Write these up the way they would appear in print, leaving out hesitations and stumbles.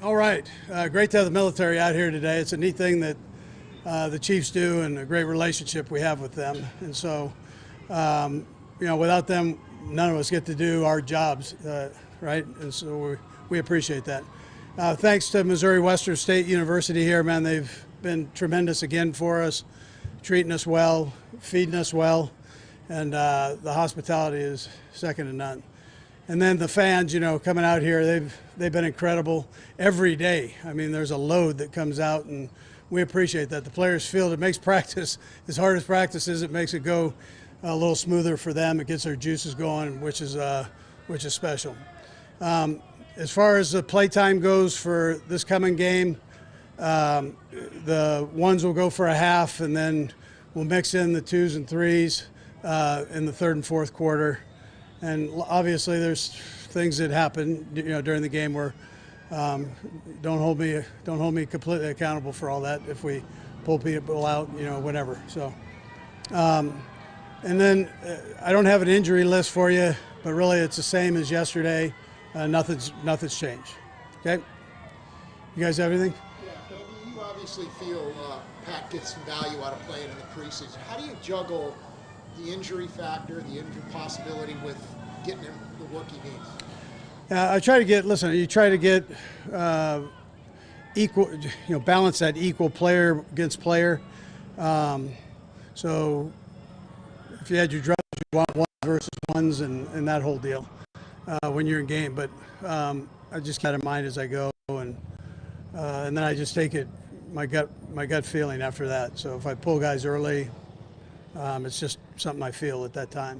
All right. Great to have the military out here today. It's a neat thing that the Chiefs do and a great relationship we have with them. And so, without them, none of us get to do our jobs, right? And so we appreciate that. Thanks to Missouri Western State University here, man. They've been tremendous again for us, treating us well, feeding us well, and the hospitality is second to none. And then the fans, coming out here, they've been incredible every day. I mean, there's a load that comes out, and we appreciate that. The players feel it makes practice, as hard as practice is, it makes it go a little smoother for them. It gets their juices going, which is special. As far as the play time goes for this coming game, the ones will go for a half, and then we'll mix in the twos and threes in the third and fourth quarter. And obviously, there's things that happen, during the game where don't hold me completely accountable for all that. If we pull people out, whatever. So, and then I don't have an injury list for you, but really it's the same as yesterday. Nothing's changed. Okay. You guys have anything? Yeah, you obviously feel Pat gets some value out of playing in the preseason. How do you juggle the injury factor, the injury possibility with getting him the work he needs? I try to get, you try to get equal, balance that equal player against player. So if you had your drugs, you want ones versus ones and that whole deal when you're in game. But I just got in mind as I go, and then I just take it, my gut feeling after that. So if I pull guys early, it's just something I feel at that time.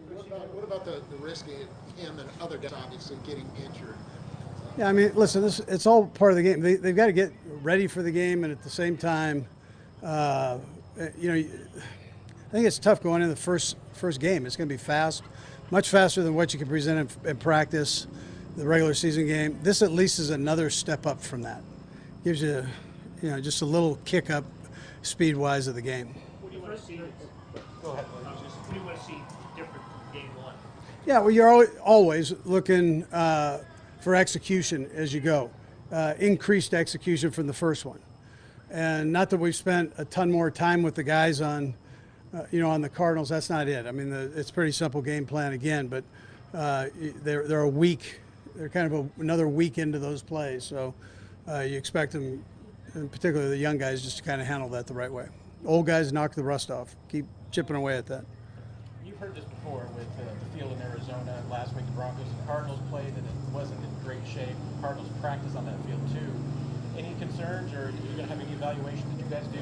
What about the risk of him and other guys obviously getting injured? Yeah, I mean, listen, it's all part of the game. They've got to get ready for the game, and at the same time, I think it's tough going in the first game. It's going to be fast, much faster than what you can present in practice, the regular season game. This at least is another step up from that. Gives you, just a little kick up speed-wise of the game. What do you want to see? Go ahead. What do you want to see different from game one? Yeah, well, you're always looking for execution as you go, increased execution from the first one. And not that we've spent a ton more time with the guys on, on the Cardinals. That's not it. I mean, it's a pretty simple game plan again, but they're a week. They're kind of another week into those plays. So you expect them, and particularly the young guys, just to kind of handle that the right way. Old guys knock the rust off. Keep chipping away at that. You've heard this before with the field in Arizona. Last week the Broncos and Cardinals played, and it wasn't in great shape. The Cardinals practice on that field too. Any concerns, or are you going to have any evaluation that you guys do?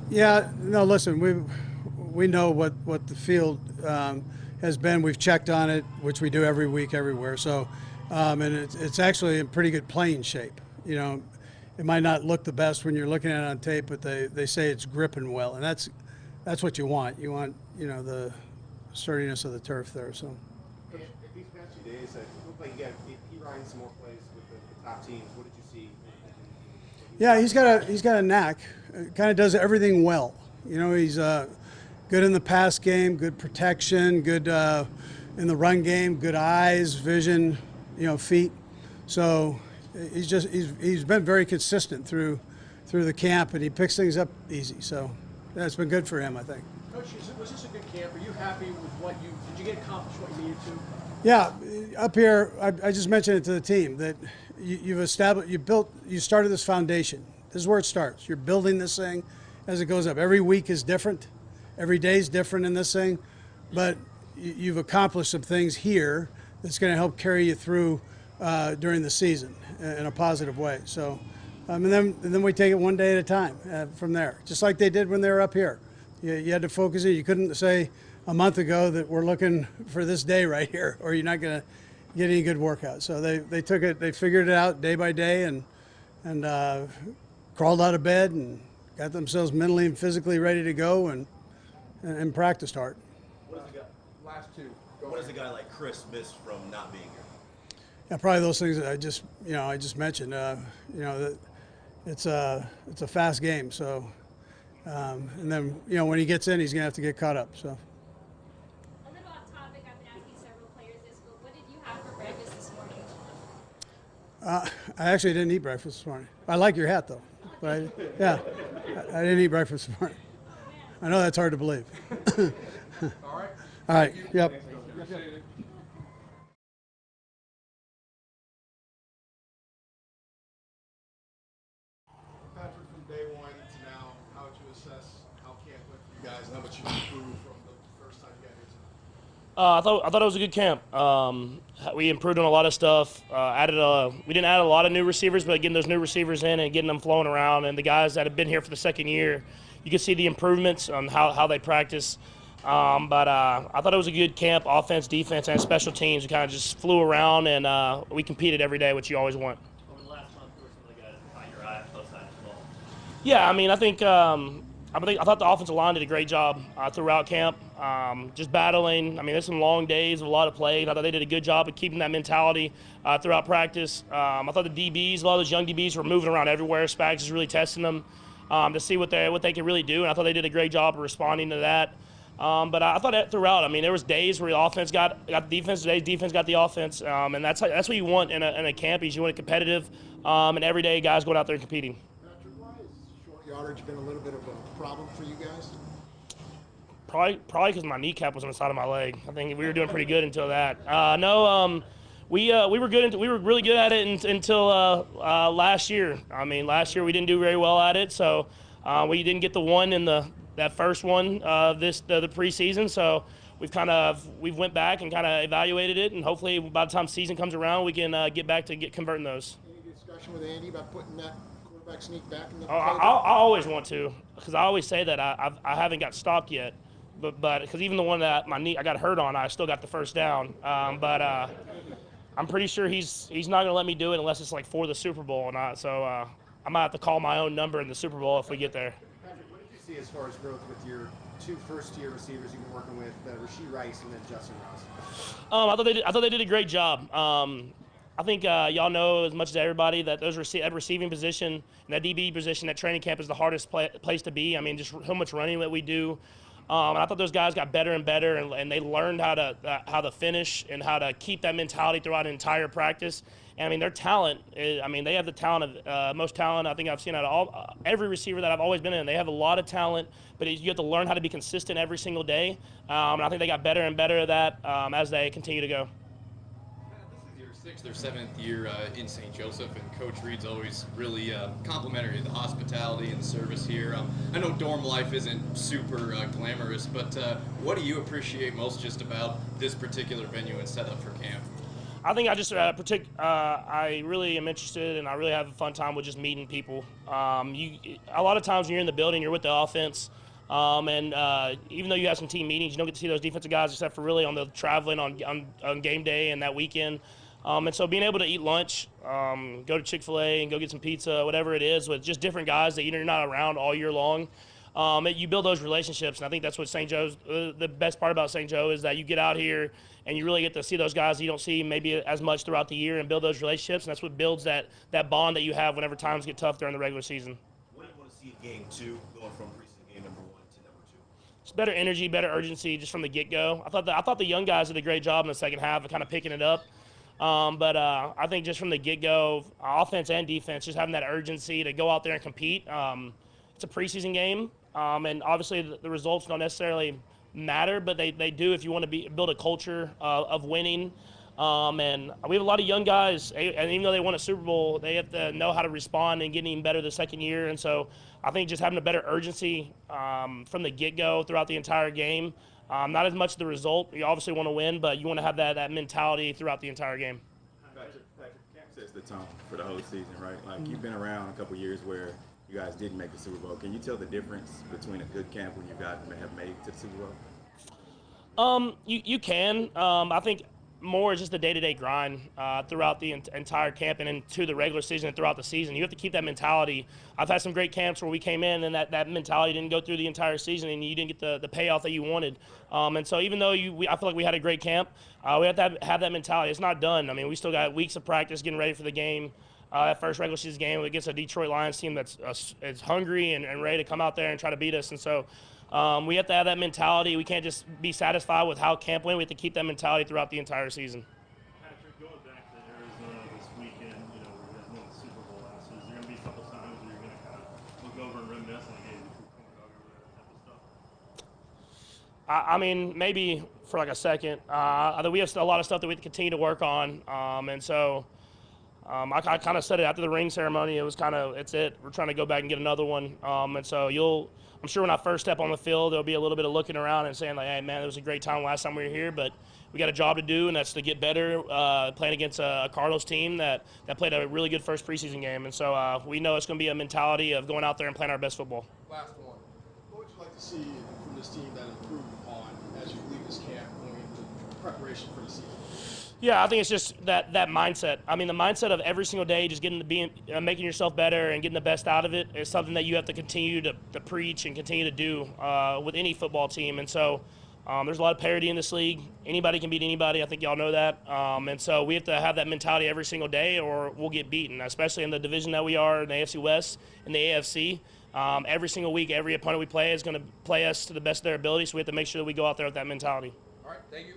Yeah, no, listen, we know what the field has been. We've checked on it, which we do every week, everywhere. So, and it's actually in pretty good playing shape. It might not look the best when you're looking at it on tape, but they say it's gripping well, and that's what you want. You want, the sturdiness of the turf there. So. Coach, these past 2 days, it looked like he ran some more plays with the top teams. What did you see? Yeah, he's got a knack. Kind of does everything well. He's good in the pass game, good protection, good in the run game, good eyes, vision, feet. So he's been very consistent through the camp, and he picks things up easy. So that's been good for him, I think. Coach, was this a good camp? Are you happy with did you get accomplished what you needed to? Yeah, up here, I just mentioned it to the team that you started this foundation. This is where it starts. You're building this thing as it goes up. Every week is different. Every day is different in this thing. But you've accomplished some things here that's going to help carry you through during the season in a positive way. So, and then we take it one day at a time from there, just like they did when they were up here. You had to focus it. You couldn't say a month ago that we're looking for this day right here, or you're not going to get any good workout. So they took it, they figured it out day by day, and crawled out of bed and got themselves mentally and physically ready to go and practiced hard. What does a guy like Chris miss from not being here? Yeah, probably those things that I just mentioned. It's a fast game, so and then when he gets in, he's gonna have to get caught up. So. A little off topic, I've been asking several players this, but what did you have for breakfast this morning? I actually didn't eat breakfast this morning. I like your hat, though. But I didn't eat breakfast this morning. I know that's hard to believe. All right. All right. Yep. Patrick, from day one to now, how would you assess how camp went for you guys and how much you improved from the first time you got here tonight? I thought it was a good camp. We improved on a lot of stuff. We didn't add a lot of new receivers, but getting those new receivers in and getting them flowing around, and the guys that have been here for the second year, you can see the improvements on how they practice. But I thought it was a good camp, offense, defense, and special teams. We kind of just flew around, and we competed every day, which you always want. Over the last month, who were some of the guys that caught your eye on both sides of the ball? Yeah, I mean, I thought the offensive line did a great job throughout camp, just battling. I mean, there's some long days, a lot of plays. I thought they did a good job of keeping that mentality throughout practice. I thought the DBs, a lot of those young DBs, were moving around everywhere. Spags is really testing them to see what they can really do, and I thought they did a great job of responding to that. But I thought that throughout, I mean, there was days where the offense got the defense, days defense got the offense, and that's what you want in a camp. Is you want it competitive, and every day guys going out there and competing. Patrick, why has short yardage been a little bit of a problem for you guys? Probably because my kneecap was on the side of my leg. I think we were doing pretty good until that. We were good. We were really good at it until last year. I mean, last year we didn't do very well at it, so we didn't get the one in that first one the preseason. So we've went back and kind of evaluated it, and hopefully by the time season comes around, we can get back to converting those. Any discussion with Andy about putting that quarterback sneak back in the I always want to, because I always say that I haven't got stopped yet, but because even the one that I got hurt on, I still got the first down. But I'm pretty sure he's not going to let me do it unless it's like for the Super Bowl, so I might have to call my own number in the Super Bowl if we get there. Patrick, what did you see as far as growth with your two first-year receivers you've been working with, Rasheed Rice and then Justin Ross? I thought they did a great job. I think y'all know as much as everybody that that receiving position and that DB position, that training camp is the hardest place to be. I mean, just how much running that we do. And I thought those guys got better and better, and they learned how to finish and how to keep that mentality throughout an entire practice. And I mean, their talent they have the talent of most talent I think I've seen out of every receiver that I've always been in. They have a lot of talent, but you have to learn how to be consistent every single day. And I think they got better and better at that as they continue to go. This is your 6th or 7th year in St. Joseph, and Coach Reid's always really complimentary of the hospitality and service here. I know dorm life isn't super glamorous, but what do you appreciate most just about this particular venue and setup for camp? I think I really am interested, and I really have a fun time with just meeting people. A lot of times when you're in the building, you're with the offense, and even though you have some team meetings, you don't get to see those defensive guys except for really on the traveling on game day and that weekend. And so being able to eat lunch, go to Chick-fil-A and go get some pizza, whatever it is, with just different guys that you're not around all year long, you build those relationships. And I think that's what St. Joe's, the best part about St. Joe is that you get out here and you really get to see those guys that you don't see maybe as much throughout the year and build those relationships. And that's what builds that bond that you have whenever times get tough during the regular season. What do you want to see in game 2 going from preseason game number 1 to number 2? It's better energy, better urgency just from the get-go. I thought the young guys did a great job in the second half of kind of picking it up. But I think just from the get-go, offense and defense, just having that urgency to go out there and compete. It's a preseason game, and obviously the results don't necessarily matter, but they do if you want to build a culture of winning. And we have a lot of young guys, and even though they won a Super Bowl, they have to know how to respond and get even better the second year. And so I think just having a better urgency from the get-go throughout the entire game. Not as much the result. You obviously want to win, but you want to have that mentality throughout the entire game. Patrick, camp sets the tone for the whole season, right? Like, you've been around a couple years where you guys didn't make the Super Bowl. Can you tell the difference between a good camp when you guys have made it to the Super Bowl? You can. I think more is just the day-to-day grind throughout the entire camp and into the regular season and throughout the season. You have to keep that mentality. I've had some great camps where we came in and that mentality didn't go through the entire season and you didn't get the payoff that you wanted. And so even though I feel like we had a great camp, we have to have that mentality. It's not done. I mean, we still got weeks of practice getting ready for the game. That first regular season game against a Detroit Lions team that's hungry and ready to come out there and try to beat us. And so we have to have that mentality. We can't just be satisfied with how camp went. We have to keep that mentality throughout the entire season. Patrick, going back to Arizona this weekend, I mean, maybe for like a second. I think we have a lot of stuff that we have to continue to work on, and so I kind of said it after the ring ceremony. It was it's it. We're trying to go back and get another one, and so I'm sure when I first step on the field, there'll be a little bit of looking around and saying like, hey man, it was a great time last time we were here, but we got a job to do, and that's to get better. Playing against a Cardinals team that played a really good first preseason game, and so we know it's going to be a mentality of going out there and playing our best football. Last one. What would you like to see from this team that improved upon as you leave this camp going into preparation for the season? Yeah, I think it's just that mindset. I mean, the mindset of every single day, just making yourself better and getting the best out of it is something that you have to continue to preach and continue to do with any football team. And so there's a lot of parity in this league. Anybody can beat anybody. I think y'all know that. And so we have to have that mentality every single day or we'll get beaten, especially in the division that we are in the AFC West and the AFC. Every single week, every opponent we play is going to play us to the best of their ability, so we have to make sure that we go out there with that mentality. All right, thank you.